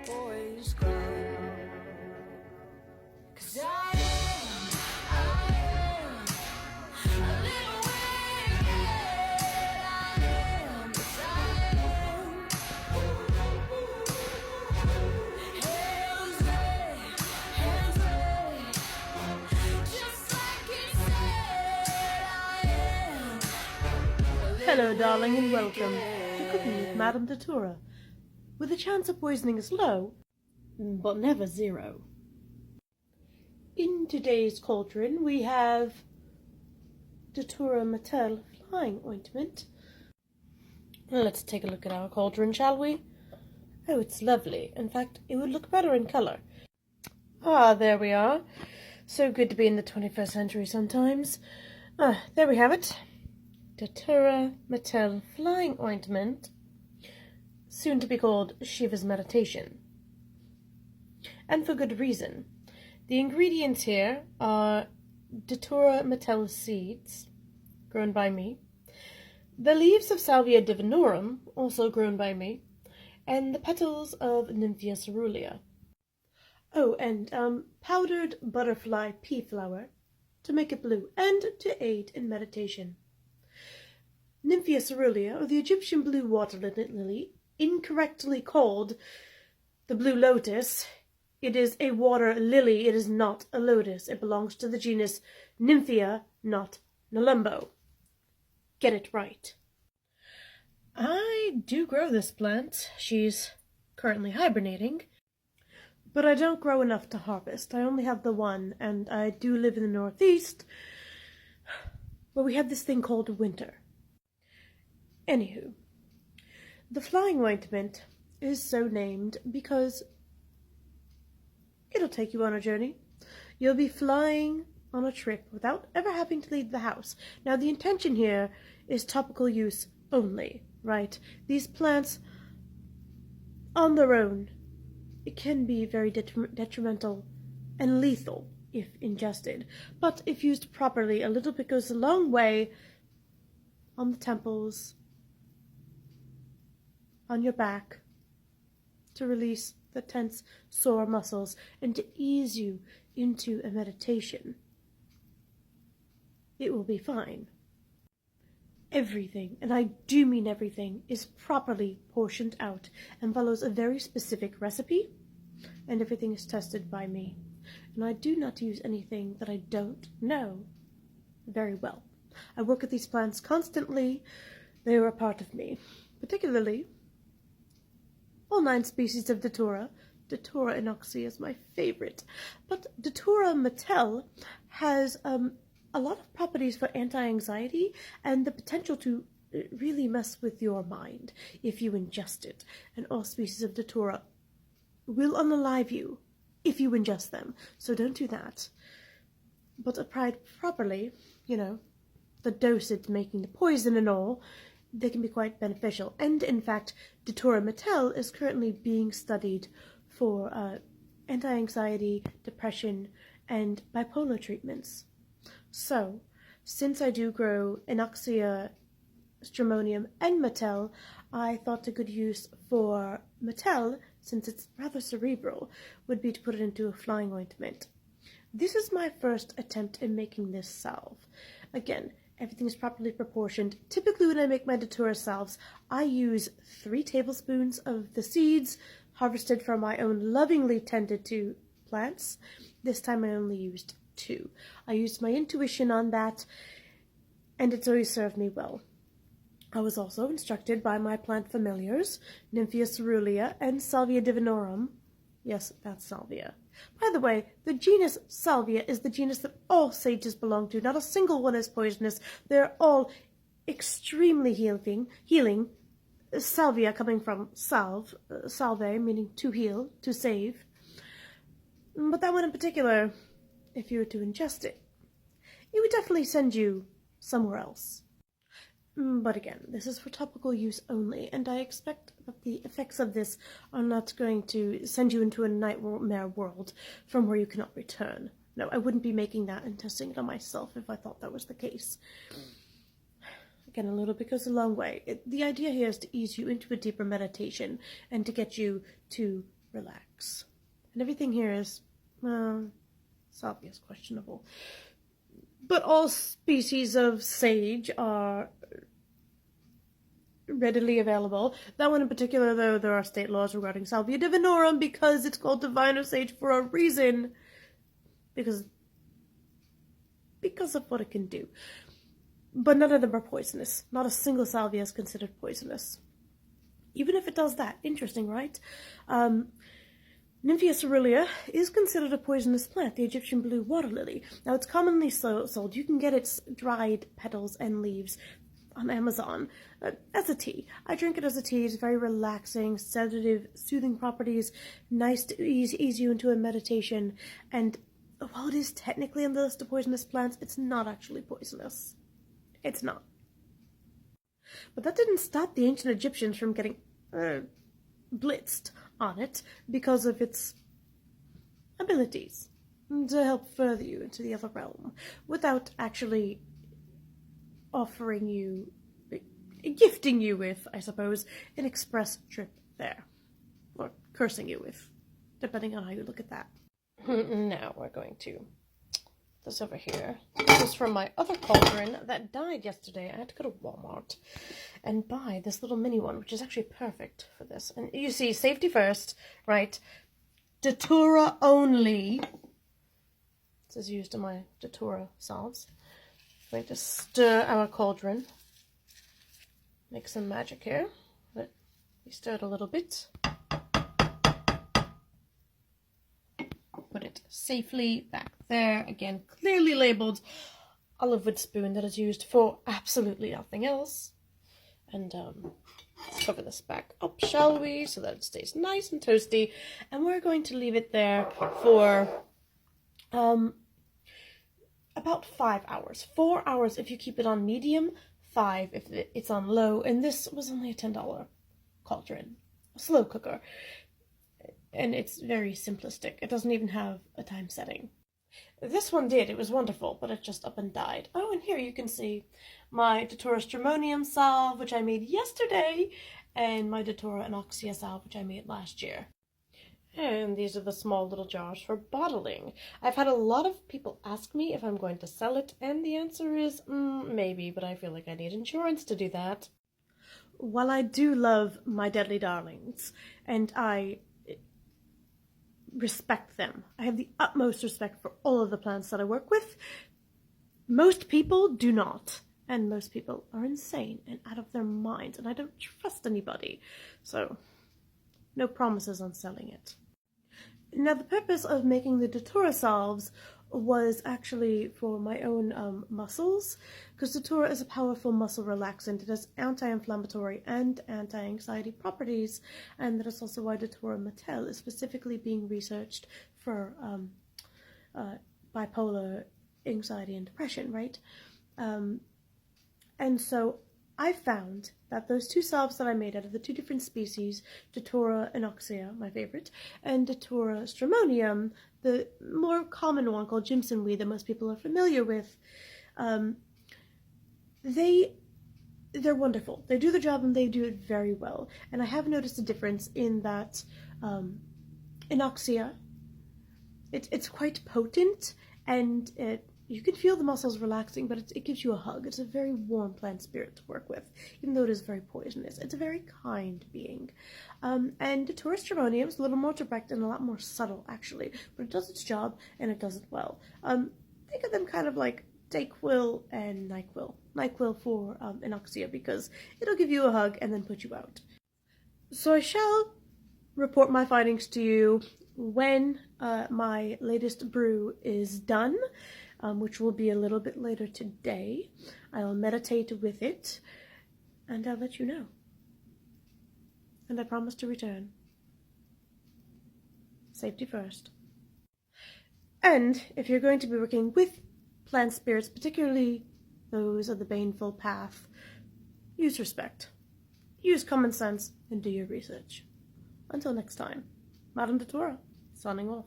boys cry. 'Cause I am a little wicked. I am, 'cause I am. Hands way, just like it said. I am. Hello, darling, and welcome to Cooking with Madame Datura, where the chance of poisoning is low, but never zero. In today's cauldron, we have Datura Mattel flying ointment. Let's take a look at our cauldron, shall we? Oh, it's lovely. In fact, it would look better in color. Ah, there we are. So good to be in the 21st century sometimes. There we have it. Datura Mattel flying ointment, soon to be called Shiva's meditation. And for good reason. The ingredients here are Datura Mattel seeds, grown by me, the leaves of Salvia divinorum, also grown by me, and the petals of Nymphea cerulea. Oh, and powdered butterfly pea flower to make it blue and to aid in meditation. Nymphea cerulea, or the Egyptian blue water lily, incorrectly called the blue lotus. It is a water lily, it is not a lotus. It belongs to the genus Nymphea, not Nelumbo. Get it right. I do grow this plant. She's currently hibernating, but I don't grow enough to harvest. I only have the one, and I do live in the Northeast, where we have this thing called winter. Anywho, the flying ointment is so named because it'll take you on a journey. You'll be flying on a trip without ever having to leave the house. Now, the intention here is topical use only, right? These plants, on their own, it can be very detrimental and lethal if ingested. But if used properly, a little bit goes a long way on the temples, on your back, to release the tense, sore muscles and to ease you into a meditation. It will be fine. Everything, and I do mean everything, is properly portioned out and follows a very specific recipe, and everything is tested by me. And I do not use anything that I don't know very well. I work with these plants constantly. They are a part of me, particularly all 9 species of Datura. Datura inoxia is my favorite. But Datura Mattel has a lot of properties for anti-anxiety and the potential to really mess with your mind if you ingest it. And all species of Datura will unalive you if you ingest them. So don't do that. But applied properly, the dosage making the poison and all, they can be quite beneficial. And in fact, Datura Mattel is currently being studied for anti-anxiety, depression, and bipolar treatments. So, since I do grow Inoxia, Stramonium, and Mattel, I thought a good use for Mattel, since it's rather cerebral, would be to put it into a flying ointment. This is my first attempt in making this salve. Again, everything is properly proportioned. Typically when I make my Datura salves, I use 3 tablespoons of the seeds harvested from my own lovingly tended to plants. This time I only used 2. I used my intuition on that, and it's always served me well. I was also instructed by my plant familiars, Nymphea cerulea and Salvia divinorum. Yes, that's Salvia. By the way, the genus Salvia is the genus that all sages belong to. Not a single one is poisonous. They're all extremely healing. Salvia coming from salve, meaning to heal, to save. But that one in particular, if you were to ingest it, it would definitely send you somewhere else. But again, this is for topical use only, and I expect that the effects of this are not going to send you into a nightmare world from where you cannot return. No, I wouldn't be making that and testing it on myself if I thought that was the case. Again, a little bit goes a long way. The idea here is to ease you into a deeper meditation and to get you to relax. And everything here is, salvia is questionable. But all species of sage are readily available. That one in particular, though, there are state laws regarding salvia divinorum because it's called diviner sage for a reason. Because of what it can do. But none of them are poisonous. Not a single salvia is considered poisonous. Even if it does that. Interesting, right? Nymphea cerulean is considered a poisonous plant, the Egyptian blue water lily. Now, it's commonly sold. You can get its dried petals and leaves on Amazon as a tea. I drink it as a tea. It's very relaxing, sedative, soothing properties, nice to ease you into a meditation. And while it is technically on the list of poisonous plants, it's not actually poisonous. It's not. But that didn't stop the ancient Egyptians from getting blitzed on it because of its abilities to help further you into the other realm without actually offering you, gifting you with, I suppose, an express trip there. Or cursing you with, depending on how you look at that. Now we're going to put this over here. This is from my other cauldron that died yesterday. I had to go to Walmart and buy this little mini one, which is actually perfect for this. And you see, safety first, right? Datura only. This is used in my Datura salves. I'm going to stir our cauldron. Make some magic here. We stir it a little bit. Put it safely back there. Again, clearly labeled olive wood spoon that is used for absolutely nothing else. And let's cover this back up, shall we? So that it stays nice and toasty. And we're going to leave it there for about 5 hours. 4 hours if you keep it on medium, 5 if it's on low. And this was only a $10 cauldron, a slow cooker. And it's very simplistic. It doesn't even have a time setting. This one did. It was wonderful, but it just up and died. Oh, and here you can see my Datura stramonium salve, which I made yesterday, and my Datura anoxia salve, which I made last year. And these are the small little jars for bottling. I've had a lot of people ask me if I'm going to sell it, and the answer is maybe, but I feel like I need insurance to do that. While I do love my deadly darlings, and I respect them, I have the utmost respect for all of the plants that I work with, most people do not. And most people are insane and out of their minds, and I don't trust anybody. So, no promises on selling it. Now, the purpose of making the Datura salves was actually for my own muscles, because Datura is a powerful muscle relaxant. It has anti-inflammatory and anti-anxiety properties, and that is also why Datura Mattel is specifically being researched for bipolar anxiety and depression, right? And so I found that those two salves that I made out of the two different species, Datura anoxia, my favorite, and Datura stramonium, the more common one called Jimson weed that most people are familiar with, they're wonderful. They do the job and they do it very well. And I have noticed a difference in that anoxia, it's quite potent, and you can feel the muscles relaxing, but it gives you a hug. It's a very warm plant spirit to work with, even though it is very poisonous. It's a very kind being. And Datura stramonium is a little more direct and a lot more subtle, actually, but it does its job, and it does it well. Think of them kind of like Dayquil and NyQuil. NyQuil for anoxia, because it'll give you a hug and then put you out. So I shall report my findings to you when my latest brew is done, which will be a little bit later today. I'll meditate with it, and I'll let you know. And I promise to return. Safety first. And if you're going to be working with plant spirits, particularly those of the baneful path, use respect, use common sense, and do your research. Until next time, Madame Datura, signing off.